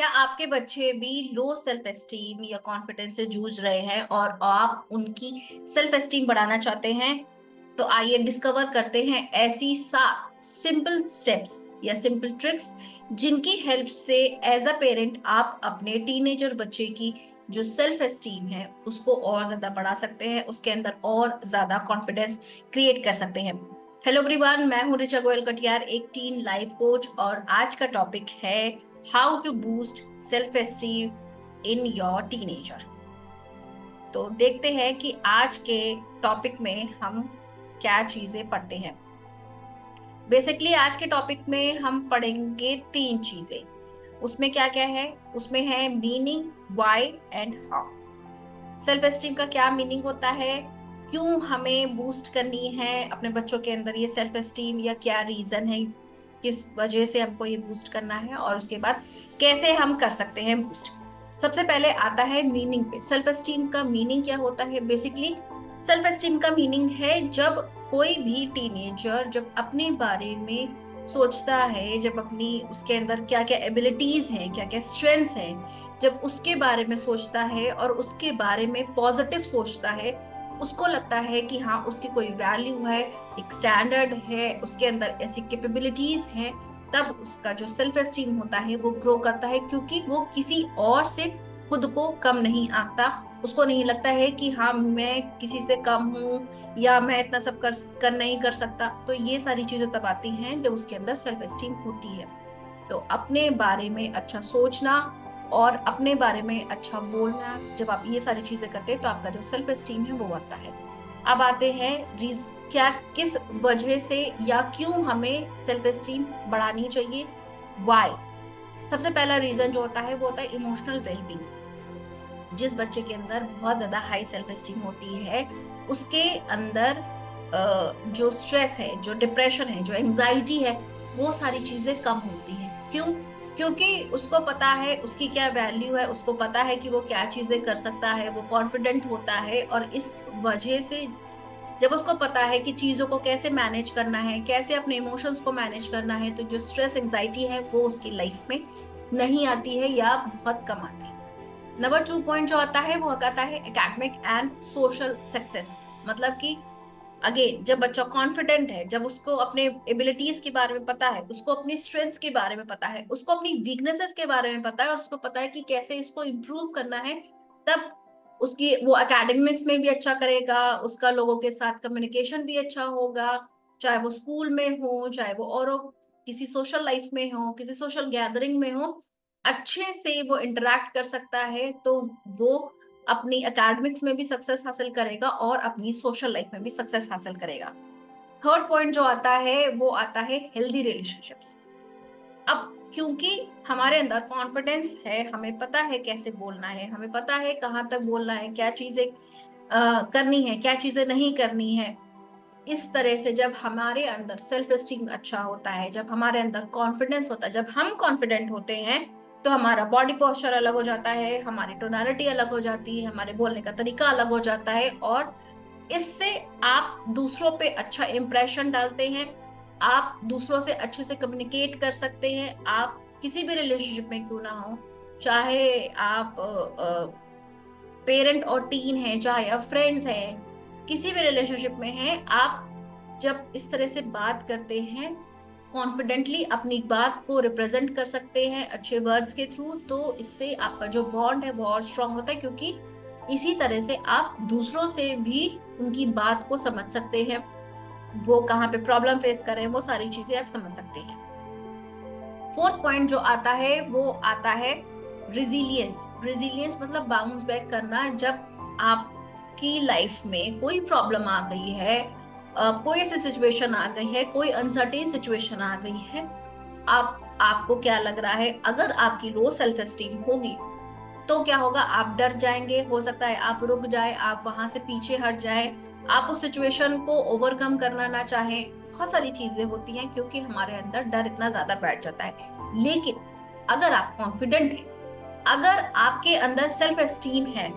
क्या आपके बच्चे भी लो सेल्फ एस्टीम या कॉन्फिडेंस से जूझ रहे हैं और आप उनकी सेल्फ एस्टीम बढ़ाना चाहते हैं? तो आइए डिस्कवर करते हैं ऐसी 7 सिंपल स्टेप्स या सिंपल ट्रिक्स जिनकी हेल्प से एज अ पेरेंट आप अपने टीनेजर बच्चे की जो सेल्फ एस्टीम है उसको और ज्यादा बढ़ा सकते हैं, उसके अंदर और ज्यादा कॉन्फिडेंस क्रिएट कर सकते हैं। हेलो एवरीवन, मैं हूं ऋचा गोयल कटियार, एक टीन लाइफ कोच, और आज का टॉपिक है how to boost self esteem in your teenager. तो देखते हैं कि आज के टॉपिक में हम क्या चीजें पढ़ते हैं। बेसिकली आज के टॉपिक में हम पढ़ेंगे 3 चीजें। उसमें क्या क्या है? उसमें है meaning, why and how. Self esteem का क्या मीनिंग होता है, क्यों हमें बूस्ट करनी है अपने बच्चों के अंदर ये सेल्फ एस्टीम, या क्या रीजन है किस वजह से हमको ये बूस्ट करना है, और उसके बाद कैसे हम कर सकते हैं बूस्ट। सबसे पहले आता है मीनिंग पे। सेल्फ एस्टीम का मीनिंग क्या होता है? बेसिकली सेल्फ एस्टीम का मीनिंग है जब कोई भी टीनेजर जब अपने बारे में सोचता है, जब अपनी उसके अंदर क्या क्या एबिलिटीज हैं, क्या क्या स्ट्रेंथ्स हैं, जब उसके बारे में सोचता है और उसके बारे में पॉजिटिव सोचता है, उसको लगता है कि हाँ उसकी कोई वैल्यू है, एक स्टैंडर्ड है, उसके अंदर ऐसी कैपेबिलिटीज हैं, तब उसका जो सेल्फ एस्टीम होता है वो ग्रो करता है, क्योंकि वो किसी और से खुद को कम नहीं आंकता। उसको नहीं लगता है कि हाँ मैं किसी से कम हूँ या मैं इतना सब कर नहीं कर सकता। तो ये सारी चीजें तब आती हैं जब उसके अंदर सेल्फ एस्टीम होती है। तो अपने बारे में अच्छा सोचना और अपने बारे में अच्छा बोलना, जब आप ये सारी चीजें करते हैं तो आपका जो सेल्फ एस्टीम है वो बढ़ता है। अब आते हैं क्या किस वजह से या क्यों हमें सेल्फ एस्टीम बढ़ानी चाहिए, वाई। सबसे पहला रीजन जो होता है वो होता है इमोशनल वेलबींग। जिस बच्चे के अंदर बहुत ज्यादा हाई सेल्फ एस्टीम होती है उसके अंदर जो स्ट्रेस है, जो डिप्रेशन है, जो एंजाइटी है, वो सारी चीजें कम होती हैं। क्यों? क्योंकि उसको पता है उसकी क्या वैल्यू है, उसको पता है कि वो क्या चीजें कर सकता है, वो कॉन्फिडेंट होता है। और इस वजह से जब उसको पता है कि चीजों को कैसे मैनेज करना है, कैसे अपने इमोशंस को मैनेज करना है, तो जो स्ट्रेस एंजाइटी है वो उसकी लाइफ में नहीं आती है या बहुत कम आती है। नंबर 2 पॉइंट जो आता है वो आता है एकेडमिक एंड सोशल सक्सेस। मतलब कि अगेन जब बच्चा कॉन्फिडेंट है, जब उसको अपने एबिलिटीज के बारे में पता है, उसको अपनी स्ट्रेंथ्स के बारे में पता है, उसको अपनी वीकनेसेस के बारे में पता है, और उसको पता है कि कैसे इसको इम्प्रूव करना है, तब उसकी वो एकेडमिक्स में भी अच्छा करेगा, उसका लोगों के साथ कम्युनिकेशन भी अच्छा होगा, चाहे वो स्कूल में हो, चाहे वो और किसी सोशल लाइफ में हो, किसी सोशल गैदरिंग में हो, अच्छे से वो इंटरेक्ट कर सकता है। तो वो अपनी एकेडमिक्स में भी सक्सेस हासिल करेगा और अपनी सोशल लाइफ में भी सक्सेस हासिल करेगा। थर्ड पॉइंट जो आता है वो आता है हेल्दी रिलेशनशिप्स। अब क्योंकि हमारे अंदर कॉन्फिडेंस है, हमें पता है कैसे बोलना है, हमें पता है कहाँ तक बोलना है, क्या चीजें करनी है, क्या चीजें नहीं करनी है। इस तरह से जब हमारे अंदर सेल्फ एस्टीम अच्छा होता है, जब हमारे अंदर कॉन्फिडेंस होता है, जब हम कॉन्फिडेंट होते हैं, तो हमारा बॉडी पोस्चर अलग हो जाता है, हमारी टोनालिटी अलग हो जाती है, हमारे बोलने का तरीका अलग हो जाता है, और इससे आप दूसरों पे अच्छा इंप्रेशन डालते हैं, आप दूसरों से अच्छे से कम्युनिकेट कर सकते हैं। आप किसी भी रिलेशनशिप में क्यों ना हो, चाहे आप पेरेंट और टीन है, चाहे आप फ्रेंड्स हैं, किसी भी रिलेशनशिप में हैं, आप जब इस तरह से बात करते हैं, कॉन्फिडेंटली अपनी बात को रिप्रेजेंट कर सकते हैं अच्छे वर्ड्स के थ्रू, तो इससे आपका जो बॉन्ड है वो और स्ट्रांग होता है, क्योंकि इसी तरह से आप दूसरों से भी उनकी बात को समझ सकते हैं, वो कहाँ पे प्रॉब्लम फेस कर रहे हैं, वो सारी चीजें आप समझ सकते हैं। फोर्थ पॉइंट जो आता है वो आता है रिजिलियंस। रिजिलियंस मतलब बाउंस बैक करना। जब आपकी लाइफ में कोई प्रॉब्लम आ गई है, कोई ऐसी सिचुएशन आ गई है, कोई अनसर्टेन सिचुएशन आ गई है, आपको क्या लग रहा है, अगर आपकी लो सेल्फ एस्टीम होगी तो क्या होगा? आप डर जाएंगे, हो सकता है आप रुक जाए, आप वहां से पीछे हट जाए, आप उस सिचुएशन को ओवरकम करना ना चाहें। बहुत सारी चीजें होती हैं क्योंकि हमारे अंदर डर इतना ज्यादा बैठ जाता है। लेकिन अगर आप कॉन्फिडेंट हैं, अगर आपके अंदर सेल्फ एस्टीम है,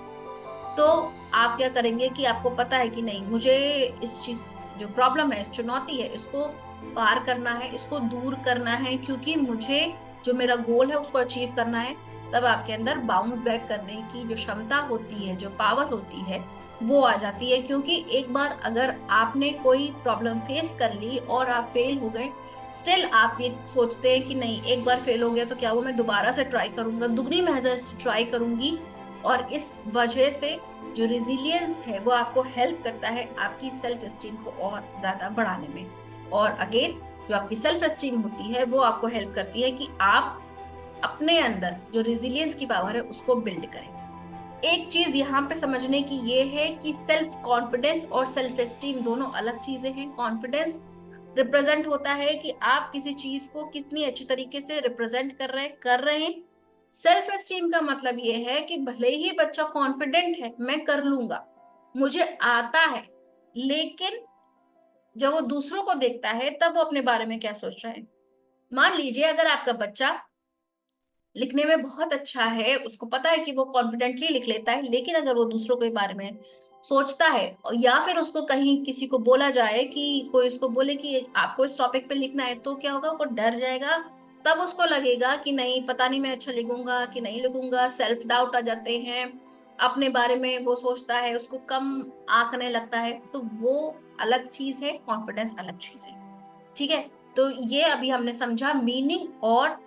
तो आप क्या करेंगे कि आपको पता है कि नहीं, मुझे इस चीज जो प्रॉब्लम है, इस चुनौती है, इसको पार करना है, इसको दूर करना है, क्योंकि मुझे जो मेरा गोल है उसको अचीव करना है। तब आपके अंदर बाउंस बैक करने की जो क्षमता होती है, जो पावर होती है, वो आ जाती है। क्योंकि एक बार अगर आपने कोई प्रॉब्लम फेस कर ली और आप फेल हो गए, स्टिल आप ये सोचते हैं कि नहीं, एक बार फेल हो गया तो क्या वो मैं दोबारा से ट्राई करूंगा, दुगनी मेहनत से ट्राई करूंगी। और इस वजह से जो रिजिलियंस है वो आपको हेल्प करता है आपकी सेल्फ एस्टीम को और ज्यादा बढ़ाने में। और अगेन, जो आपकी सेल्फ एस्टीम होती है वो आपको हेल्प करती है कि आप अपने अंदर जो रिजिलियंस की पावर है उसको बिल्ड करें। एक चीज यहाँ पे समझने की ये है कि सेल्फ कॉन्फिडेंस और सेल्फ एस्टीम दोनों अलग चीजें हैं। कॉन्फिडेंस रिप्रेजेंट होता है कि आप किसी चीज को कितनी अच्छी तरीके से रिप्रेजेंट कर रहे हैं। सेल्फ एस्टीम का मतलब ये है कि भले ही बच्चा कॉन्फिडेंट है, मैं कर लूंगा, मुझे आता है, लेकिन जब वो दूसरों को देखता है तब वो अपने बारे में क्या सोच रहा है। मान लीजिए अगर आपका बच्चा लिखने में बहुत अच्छा है, उसको पता है कि वो कॉन्फिडेंटली लिख लेता है, लेकिन अगर वो दूसरों के बारे में सोचता है या फिर उसको कहीं किसी को बोला जाए कि कोई उसको बोले कि आपको इस टॉपिक पे लिखना है, तो क्या होगा, वो डर जाएगा। तब उसको लगेगा कि नहीं, पता नहीं मैं अच्छा लिखूंगा कि नहीं लिखूंगा, सेल्फ डाउट आ जाते हैं, अपने बारे में वो सोचता है, उसको कम आंकने लगता है। तो वो अलग चीज है, कॉन्फिडेंस अलग चीज है। ठीक है, तो ये अभी हमने समझा मीनिंग और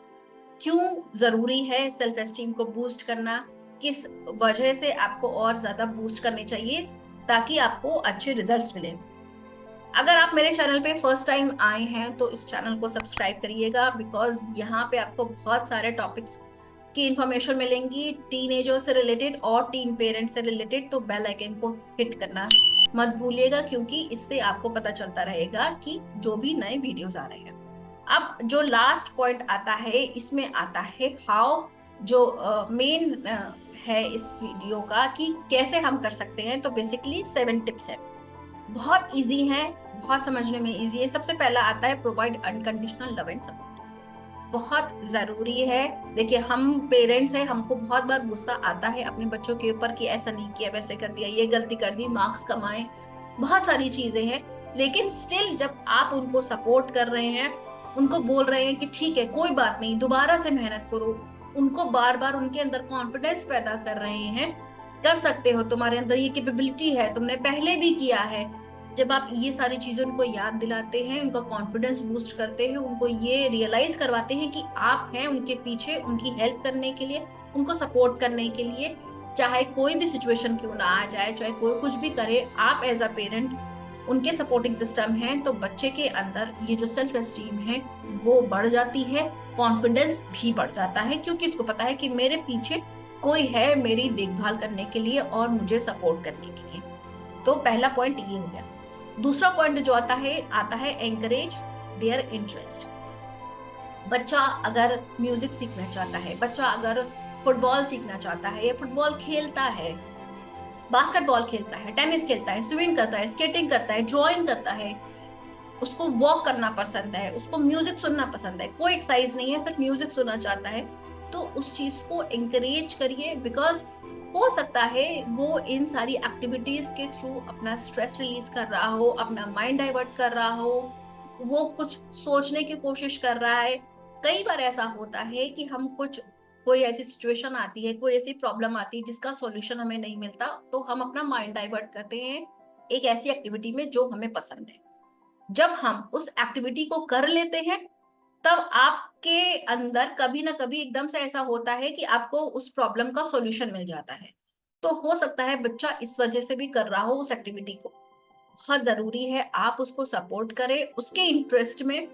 क्यों जरूरी है सेल्फ एस्टीम को बूस्ट करना, किस वजह से आपको और ज्यादा बूस्ट करने चाहिए ताकि आपको अच्छे रिजल्ट्स मिले। अगर आप मेरे चैनल पे फर्स्ट टाइम आए हैं तो इस चैनल को सब्सक्राइब करिएगा, बिकॉज यहाँ पे आपको बहुत सारे टॉपिक्स की इंफॉर्मेशन मिलेंगी टीनेजर से रिलेटेड और टीन पेरेंट्स से रिलेटेड। तो बेल आइकन को हिट करना मत भूलिएगा, क्योंकि इससे आपको पता चलता रहेगा कि जो भी नए वीडियोस आ रहे हैं। अब जो लास्ट पॉइंट आता है, इसमें आता है हाउ, जो मेन है इस वीडियो का कि कैसे हम कर सकते हैं। तो बेसिकली 7 टिप्स है, बहुत इजी है, बहुत समझने में इजी है। सबसे पहला आता है provide unconditional love and support. बहुत जरूरी है। देखिए, हम पेरेंट्स हैं, हमको बहुत बार गुस्सा आता है अपने बच्चों के ऊपर कि ऐसा नहीं किया, वैसे कर दिया, ये गलती कर दी, मार्क्स कमाए, बहुत सारी चीजें हैं। लेकिन स्टिल जब आप उनको सपोर्ट कर रहे हैं, उनको बोल रहे हैं कि ठीक है, कोई बात नहीं, दोबारा से मेहनत करो, उनको बार बार उनके अंदर कॉन्फिडेंस पैदा कर रहे हैं, कर सकते हो, तुम्हारे अंदर ये कैपेबिलिटी है, तुमने पहले भी किया है। जब आप ये सारी चीजें उनको याद दिलाते हैं, उनका कॉन्फिडेंस बूस्ट करते हैं, उनको ये रियलाइज करवाते हैं कि आप हैं उनके पीछे, उनकी हेल्प करने के लिए, उनको सपोर्ट करने के लिए, चाहे कोई भी सिचुएशन क्यों ना आ जाए, चाहे कोई कुछ भी करे, आप एज अ पेरेंट उनके सपोर्टिंग सिस्टम है, तो बच्चे के अंदर ये जो सेल्फ एस्टीम है वो बढ़ जाती है, कॉन्फिडेंस भी बढ़ जाता है, क्योंकि उसको पता है कि मेरे पीछे कोई है मेरी देखभाल करने के लिए और मुझे सपोर्ट करने के लिए। तो पहला पॉइंट ये हो गया। दूसरा पॉइंट जो आता है एंकरेज देयर इंटरेस्ट। बच्चा अगर म्यूजिक सीखना चाहता है, बच्चा अगर फुटबॉल सीखना चाहता है या फुटबॉल खेलता है, बास्केटबॉल खेलता है, टेनिस खेलता है, स्विमिंग करता है, स्केटिंग करता है, ड्राइंग करता है, उसको वॉक करना पसंद है, उसको म्यूजिक सुनना पसंद है, कोई एक्सरसाइज नहीं है, सिर्फ म्यूजिक सुनना चाहता है, तो उस चीज को एंकरेज करिए। बिकॉज हो सकता है वो इन सारी एक्टिविटीज के थ्रू अपना स्ट्रेस रिलीज कर रहा हो, अपना माइंड डाइवर्ट कर रहा हो, वो कुछ सोचने की कोशिश कर रहा है। कई बार ऐसा होता है कि हम कोई ऐसी सिचुएशन आती है, कोई ऐसी प्रॉब्लम आती है जिसका सॉल्यूशन हमें नहीं मिलता, तो हम अपना माइंड डाइवर्ट करते हैं एक ऐसी एक्टिविटी में जो हमें पसंद है। जब हम उस एक्टिविटी को कर लेते हैं, तब आपके अंदर कभी ना कभी एकदम से ऐसा होता है कि आपको उस प्रॉब्लम का सॉल्यूशन मिल जाता है। तो हो सकता है बच्चा इस वजह से भी कर रहा हो उस एक्टिविटी को। बहुत जरूरी है आप उसको सपोर्ट करें उसके इंटरेस्ट में।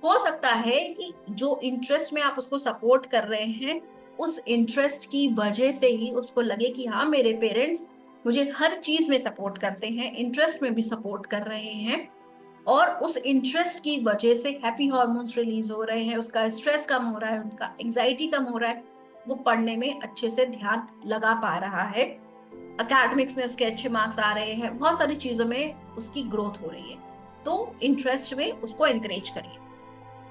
हो सकता है कि जो इंटरेस्ट में आप उसको सपोर्ट कर रहे हैं, उस इंटरेस्ट की वजह से ही उसको लगे कि हाँ, मेरे पेरेंट्स मुझे हर चीज में सपोर्ट करते हैं, इंटरेस्ट में भी सपोर्ट कर रहे हैं, और उस इंटरेस्ट की वजह से हैप्पी हार्मोन्स रिलीज हो रहे हैं, उसका स्ट्रेस कम हो रहा है, उनका एंजाइटी कम हो रहा है, वो पढ़ने में अच्छे से ध्यान लगा पा रहा है, एकेडमिक्स में उसके अच्छे मार्क्स आ रहे हैं, बहुत सारी चीजों में उसकी ग्रोथ हो रही है। तो इंटरेस्ट में उसको एनकरेज करिए।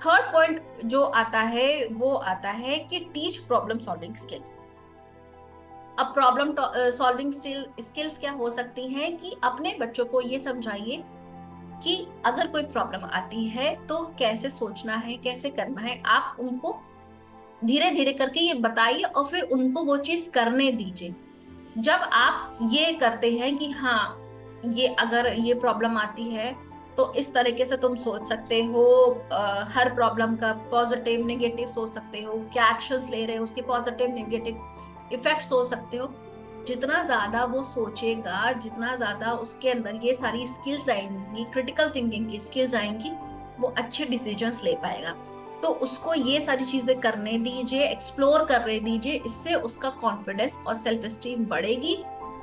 थर्ड पॉइंट जो आता है वो आता है कि टीच प्रॉब्लम सॉल्विंग स्किल। अब प्रॉब्लम सॉल्विंग स्किल्स क्या हो सकती हैं कि अपने बच्चों को ये समझाइए कि अगर कोई प्रॉब्लम आती है तो कैसे सोचना है, कैसे करना है। आप उनको धीरे धीरे करके ये बताइए और फिर उनको वो चीज करने दीजिए। जब आप ये करते हैं कि हाँ, ये अगर ये प्रॉब्लम आती है तो इस तरीके से तुम सोच सकते हो, हर प्रॉब्लम का पॉजिटिव नेगेटिव सोच सकते हो, क्या एक्शंस ले रहे हो उसके पॉजिटिव नेगेटिव इफेक्ट सोच सकते हो। जितना ज्यादा वो सोचेगा, जितना ज्यादा उसके अंदर ये सारी स्किल्स आएंगी, क्रिटिकल थिंकिंग की स्किल्स आएंगी, वो अच्छे डिसीजंस ले पाएगा। तो उसको ये सारी चीजें करने दीजिए, एक्सप्लोर करने दीजिए, इससे उसका कॉन्फिडेंस और सेल्फ एस्टीम बढ़ेगी।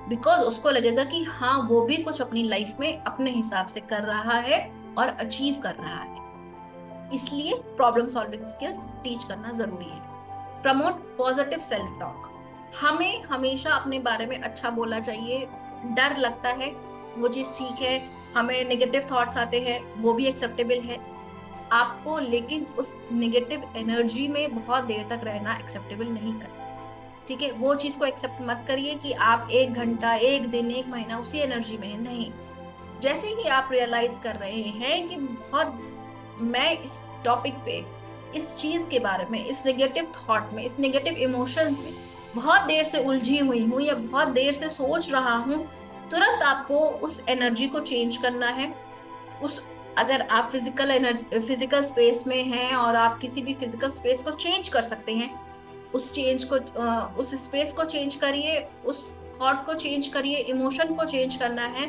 बिकॉज उसको लगेगा कि हाँ, वो भी कुछ अपनी लाइफ में अपने हिसाब से कर रहा है और अचीव कर रहा है। इसलिए प्रॉब्लम सॉल्विंग स्किल्स टीच करना जरूरी है। Promote positive self talk. हमें हमेशा अपने बारे में अच्छा बोलना चाहिए। डर लगता है, वो चीज ठीक है। हमें नेगेटिव थॉट्स आते हैं, वो भी एक्सेप्टेबल है आपको, लेकिन उस नेगेटिव एनर्जी में बहुत देर तक रहना एक्सेप्टेबल नहीं कर। ठीक है, वो चीज को एक्सेप्ट मत करिए कि आप 1 घंटा, 1 दिन, 1 महीना उसी एनर्जी में है। नहीं, जैसे ही आप रियलाइज कर रहे हैं कि बहुत, मैं इस टॉपिक पे, इस चीज के बारे में, इस नेगेटिव थॉट में, इस नेगेटिव इमोशंस में बहुत देर से उलझी हुई हूँ या बहुत देर से सोच रहा हूँ, तुरंत आपको उस एनर्जी को चेंज करना है। उस, अगर आप फिजिकल स्पेस में हैं और आप किसी भी फिजिकल स्पेस को चेंज कर सकते हैं, उस स्पेस को चेंज करिए, उस थॉट को चेंज करिए, इमोशन को चेंज करना है।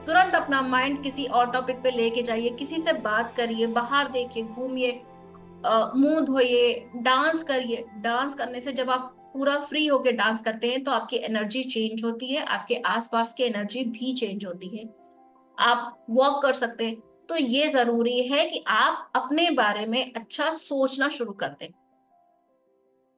तुरंत अपना माइंड किसी और टॉपिक पे लेके जाइए, किसी से बात करिए, बाहर देखिए, घूमिए, मुंह धोइए, डांस करिए। डांस करने से जब आप पूरा फ्री होके डांस करते हैं तो आपकी एनर्जी चेंज होती है, आपके आसपास की एनर्जी भी चेंज होती है। आप वॉक कर सकते हैं। तो ये जरूरी है कि आप अपने बारे में अच्छा सोचना शुरू कर दें।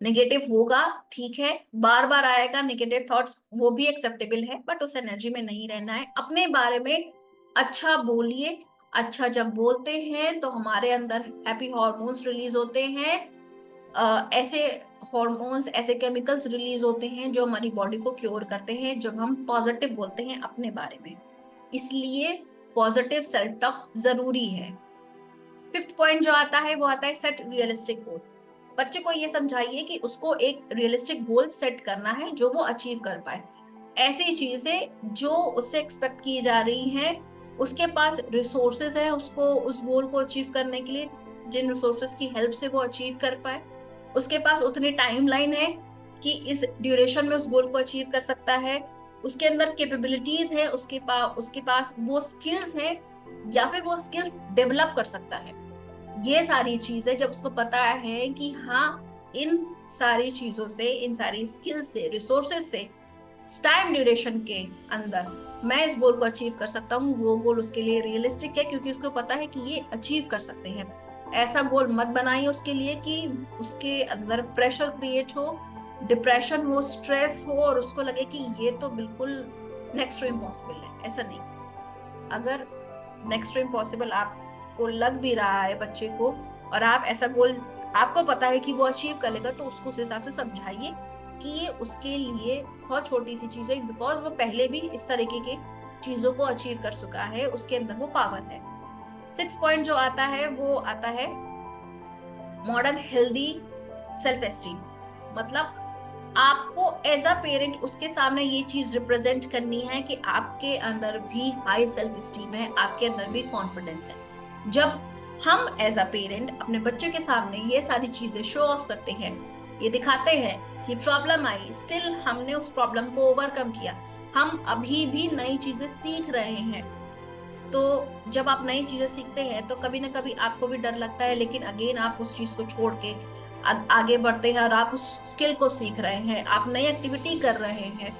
नेगेटिव होगा, ठीक है, बार बार आएगा नेगेटिव थॉट्स, वो भी एक्सेप्टेबल है, बट उस एनर्जी में नहीं रहना है। अपने बारे में अच्छा बोलिए। अच्छा जब बोलते हैं तो हमारे अंदर हैप्पी हॉर्मोन्स रिलीज होते हैं। ऐसे हॉर्मोन्स, ऐसे केमिकल्स रिलीज होते हैं जो हमारी बॉडी को क्योर करते हैं जब हम पॉजिटिव बोलते हैं अपने बारे में। इसलिए पॉजिटिव सेल्फ टॉक जरूरी है। फिफ्थ पॉइंट जो आता है वो आता है सेट रियलिस्टिक गोल। बच्चे को ये समझाइए कि उसको एक रियलिस्टिक गोल सेट करना है जो वो अचीव कर पाए। ऐसी चीजें जो उससे एक्सपेक्ट की जा रही हैं, उसके पास रिसोर्सेज है उसको उस गोल को अचीव करने के लिए, जिन रिसोर्सेज की हेल्प से वो अचीव कर पाए। उसके पास उतनी टाइमलाइन है कि इस ड्यूरेशन में उस गोल को अचीव कर सकता है। उसके अंदर कैपेबिलिटीज है, उसके पास वो स्किल्स हैं, या फिर वो स्किल्स डेवलप कर सकता है। ये सारी चीजें जब उसको पता है कि हाँ, इन सारी चीजों से, इन सारी स्किल से, रिसोर्सेज से टाइम ड्यूरेशन के अंदर मैं इस गोल को अचीव कर सकता हूँ, वो गोल उसके लिए रियलिस्टिक है क्योंकि उसको पता है कि ये अचीव कर सकते हैं। ऐसा गोल मत बनाइए उसके लिए कि उसके अंदर प्रेशर क्रिएट हो, डिप्रेशन हो, स्ट्रेस हो और उसको लगे कि ये तो बिल्कुल नेक्स्ट टू इम्पॉसिबल है। ऐसा नहीं। अगर नेक्स्ट टू इम्पॉसिबल आपको लग भी रहा है बच्चे को, और आप ऐसा गोल, आपको पता है कि वो अचीव कर लेगा, तो उसको उस हिसाब से समझाइए कि ये उसके लिए बहुत छोटी सी चीज है, बिकॉज वो पहले भी इस तरीके की चीजों को अचीव कर चुका है, उसके अंदर वो पावर है। सिक्स पॉइंट जो आता है वो आता है मॉडर्न हेल्दी सेल्फ एस्टीम। मतलब आपको एज अ पेरेंट उसके सामने ये चीज रिप्रेजेंट करनी है कि आपके अंदर भी हाई सेल्फ एस्टीम है, आपके अंदर भी कॉन्फिडेंस है। जब हम एज अ पेरेंट अपने बच्चे के सामने ये सारी चीजें शो ऑफ करते हैं, ये दिखाते हैं कि प्रॉब्लम आई, स्टिल हमने उस प्रॉब्लम को ओवरकम किया, हम अभी भी नई चीजें सीख रहे हैं। तो जब आप नई चीजें सीखते हैं तो कभी ना कभी आपको भी डर लगता है, लेकिन अगेन आप उस चीज को छोड़ के आगे बढ़ते हैं और आप उस स्किल को सीख रहे हैं, आप नई एक्टिविटी कर रहे हैं।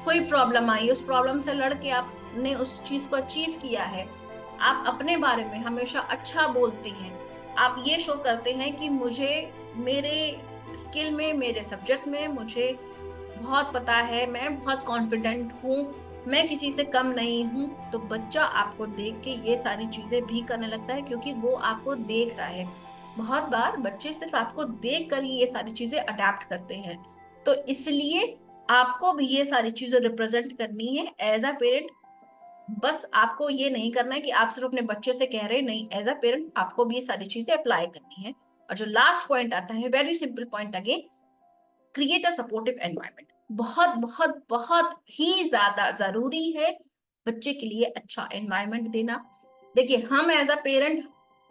कोई प्रॉब्लम आई, उस प्रॉब्लम से लड़ के आपने उस चीज को अचीव किया है। आप अपने बारे में हमेशा अच्छा बोलते हैं। आप ये शो करते हैं कि मुझे, मेरे स्किल में, मेरे सब्जेक्ट में मुझे बहुत पता है, मैं बहुत कॉन्फिडेंट हूँ, मैं किसी से कम नहीं हूँ। तो बच्चा आपको देख के ये सारी चीजें भी करने लगता है क्योंकि वो आपको देख रहा है। बहुत बार बच्चे सिर्फ आपको देख कर ही ये सारी चीजें अडेप्ट करते हैं। तो इसलिए आपको भी ये सारी चीजें रिप्रेजेंट करनी है एज अ पेरेंट। बस आपको ये नहीं करना है कि आप सिर्फ अपने बच्चे से कह रहे हैं, नहीं, एज अ पेरेंट आपको भी ये सारी चीजें अप्लाई करनी है। और जो लास्ट पॉइंट आता है, very simple point again, create a supportive environment. बहुत बहुत बहुत ही ज्यादा जरूरी है बच्चे के लिए अच्छा एनवायरनमेंट देना। देखिए, हम एज अ पेरेंट,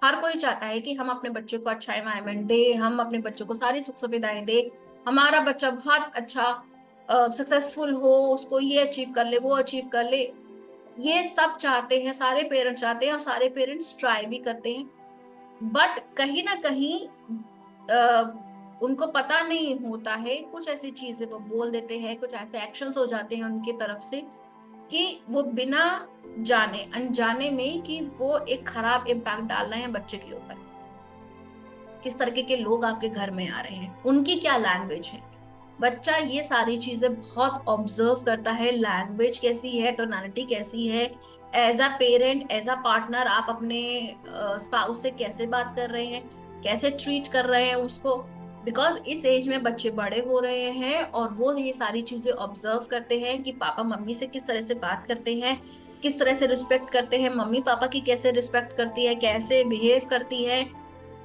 हर कोई चाहता है कि हम अपने बच्चे को अच्छा एनवायरनमेंट दे, हम अपने बच्चों को सारी सुख सुविधाएं दे, हमारा बच्चा बहुत अच्छा सक्सेसफुल हो, उसको ये अचीव कर ले, वो अचीव कर ले। ये सब चाहते हैं, सारे पेरेंट्स चाहते हैं और सारे पेरेंट्स ट्राई भी करते हैं। बट कहीं ना कहीं उनको पता नहीं होता है, कुछ ऐसी चीजें वो बोल देते हैं, कुछ ऐसे एक्शंस हो जाते हैं उनकी तरफ से कि वो बिना जाने अनजाने में कि वो एक खराब इम्पैक्ट डाल रहे हैं बच्चे के ऊपर। किस तरीके के लोग आपके घर में आ रहे हैं, उनकी क्या लैंग्वेज है, बच्चा ये सारी चीजें बहुत ऑब्जर्व करता है। लैंग्वेज कैसी है, टोनालिटी कैसी है, as a parent, as a partner आप अपने स्पाउस से कैसे बात कर रहे हैं, कैसे ट्रीट कर रहे हैं उसको। बिकॉज इस एज में बच्चे बड़े हो रहे हैं और वो ये सारी चीजें ऑब्जर्व करते हैं कि पापा मम्मी से किस तरह से बात करते हैं, किस तरह से रिस्पेक्ट करते हैं, मम्मी पापा की कैसे रिस्पेक्ट करती है, कैसे बिहेव करती है।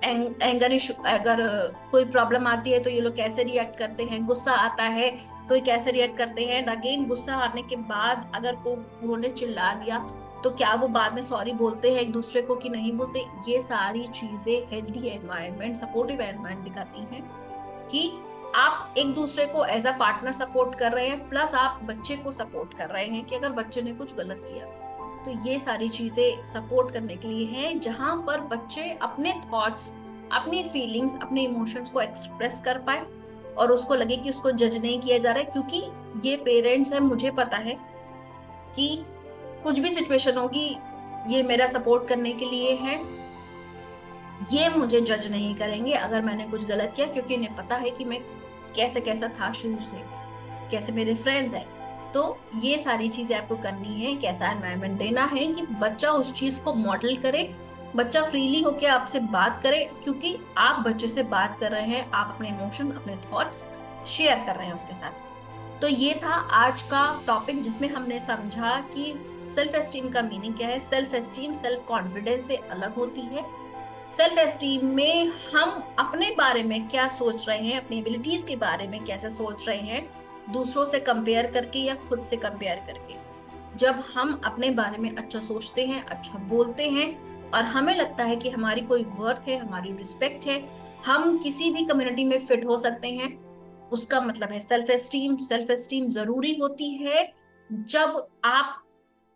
एंगर इशू, अगर कोई प्रॉब्लम आती है तो ये लोग कैसे रिएक्ट करते हैं, गुस्सा आता है तो ये कैसे रिएक्ट करते हैं। अगेन, गुस्सा आने के बाद अगर को उन्होंने चिल्ला दिया तो क्या वो बाद में सॉरी बोलते हैं एक दूसरे को कि नहीं बोलते। ये सारी चीजें हेल्दी एनवायरनमेंट, सपोर्टिव एनवायरनमेंट दिखाती हैं कि आप एक दूसरे को एज अ पार्टनर सपोर्ट कर रहे हैं, प्लस आप बच्चे को सपोर्ट कर रहे हैं कि अगर बच्चे ने कुछ गलत किया। तो ये सारी चीजें सपोर्ट करने के लिए हैं, जहां पर बच्चे अपने थॉट्स, अपनी फीलिंग्स, अपने इमोशंस को एक्सप्रेस कर पाए और उसको लगे कि उसको जज नहीं किया जा रहा है। क्योंकि ये पेरेंट्स हैं, मुझे पता है कि कुछ भी सिचुएशन होगी, ये मेरा सपोर्ट करने के लिए है, ये मुझे जज नहीं करेंगे अगर मैंने कुछ गलत किया, क्योंकि इन्हें पता है कि मैं कैसे कैसा था शुरू से, कैसे मेरे फ्रेंड्स हैं। तो ये सारी चीजें आपको करनी है, कैसा एनवायरनमेंट देना है कि बच्चा उस चीज को मॉडल करे, बच्चा फ्रीली होके आपसे बात करे, क्योंकि आप बच्चे से बात कर रहे हैं, आप अपने इमोशन, अपने थॉट्स शेयर कर रहे हैं उसके साथ। तो ये था आज का टॉपिक, जिसमें हमने समझा कि सेल्फ एस्टीम का मीनिंग क्या है। सेल्फ एस्टीम सेल्फ कॉन्फिडेंस से अलग होती है। सेल्फ एस्टीम में हम अपने बारे में क्या सोच रहे हैं, अपनी एबिलिटीज के बारे में कैसे सोच रहे हैं, दूसरों से कंपेयर करके या खुद से कंपेयर करके। जब हम अपने बारे में अच्छा सोचते हैं, अच्छा बोलते हैं और हमें लगता है कि हमारी कोई वर्थ है, हमारी रिस्पेक्ट है, हम किसी भी कम्युनिटी में फिट हो सकते हैं, उसका मतलब है सेल्फ एस्टीम। सेल्फ एस्टीम जरूरी होती है जब आप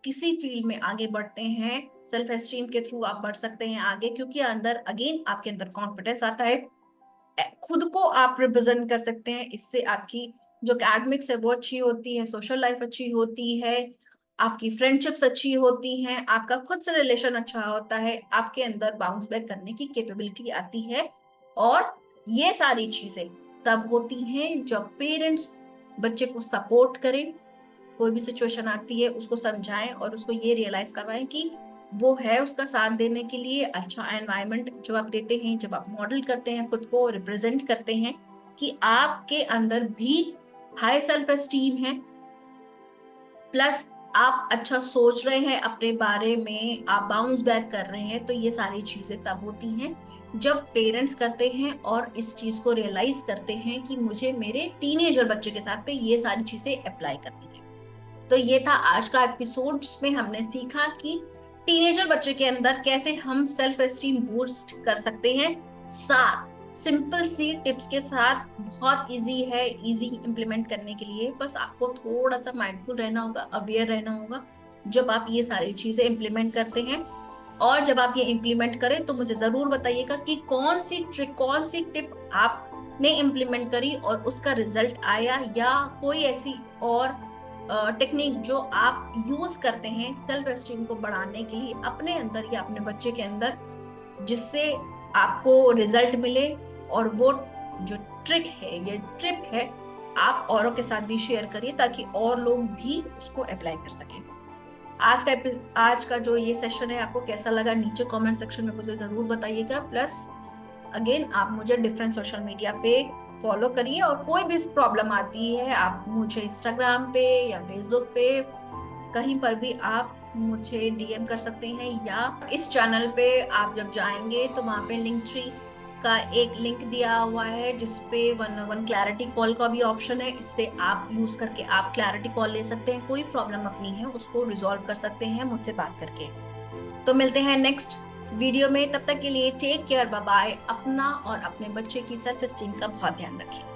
किसी फील्ड में आगे बढ़ते हैं। सेल्फ एस्टीम के थ्रू आप बढ़ सकते हैं आगे, क्योंकि अंदर अगेन आपके अंदर कॉन्फिडेंस आता है, खुद को आप रिप्रेजेंट कर सकते हैं। इससे आपकी जो एकेडमिक्स है वो अच्छी होती है, सोशल लाइफ अच्छी होती है, आपकी फ्रेंडशिप्स अच्छी होती हैं, आपका खुद से रिलेशन अच्छा होता है, आपके अंदर बाउंस बैक करने की कैपेबिलिटी आती है। और ये सारी चीजें तब होती हैं जब पेरेंट्स बच्चे को सपोर्ट करें, कोई भी सिचुएशन आती है उसको समझाएं और उसको ये रियलाइज करवाएं कि वो है उसका साथ देने के लिए। अच्छा एनवायरनमेंट जब आप देते हैं, जब आप मॉडल करते हैं, खुद को रिप्रेजेंट करते हैं कि आपके अंदर भी हाई सेल्फ एस्टीम है, प्लस आप अच्छा सोच रहे हैं अपने बारे में, आप बाउंस बैक कर रहे हैं, तो ये सारी चीजें तब होती हैं जब पेरेंट्स करते हैं और इस चीज को रियलाइज करते हैं कि मुझे मेरे टीनेजर बच्चे के साथ पे ये सारी चीजें अप्लाई करनी है। तो ये था आज का एपिसोड, जिसमें हमने सीखा कि टीनेजर बच्चे के अंदर कैसे हम सेल्फ एस्टीम बूस्ट कर सकते हैं। साथ सिंपल सी टिप्स के साथ, बहुत इजी है, इजी इंप्लीमेंट करने के लिए। बस आपको थोड़ा सा माइंडफुल रहना होगा, अवेयर रहना होगा जब आप ये सारी चीजें इंप्लीमेंट करते हैं। और जब आप ये इंप्लीमेंट करें तो मुझे जरूर बताइएगा कि कौन सी ट्रिक, कौन सी टिप आपने इंप्लीमेंट करी और उसका रिजल्ट आया, या कोई ऐसी और टेक्निक जो आप यूज करते हैं सेल्फ एस्टीम को बढ़ाने के लिए अपने अंदर या अपने बच्चे के अंदर, जिससे आपको रिजल्ट मिले। और वो जो ट्रिक है, ये टिप है, आप औरों के साथ भी शेयर करिए ताकि और लोग भी उसको अप्लाई कर सकें। आज का जो ये सेशन है आपको कैसा लगा, नीचे कमेंट सेक्शन में मुझे जरूर बताइएगा। प्लस अगेन, आप मुझे डिफरेंट सोशल मीडिया पे फॉलो करिए और कोई भी प्रॉब्लम आती है आप मुझे इंस्टाग्राम पे या फेसबुक पे कहीं पर भी आप मुझे डीएम कर सकते हैं, या इस चैनल पे आप जब जाएंगे तो वहां पे लिंक ट्री का एक लिंक दिया हुआ है जिसपे 101 क्लैरिटी कॉल का भी ऑप्शन है। इससे आप यूज करके आप क्लैरिटी कॉल ले सकते हैं, कोई प्रॉब्लम अपनी है उसको रिजॉल्व कर सकते हैं मुझसे बात करके। तो मिलते हैं नेक्स्ट वीडियो में, तब तक के लिए टेक केयर, बाय बाय। अपना और अपने बच्चे की सेल्फ एस्टीम का बहुत ध्यान रखें।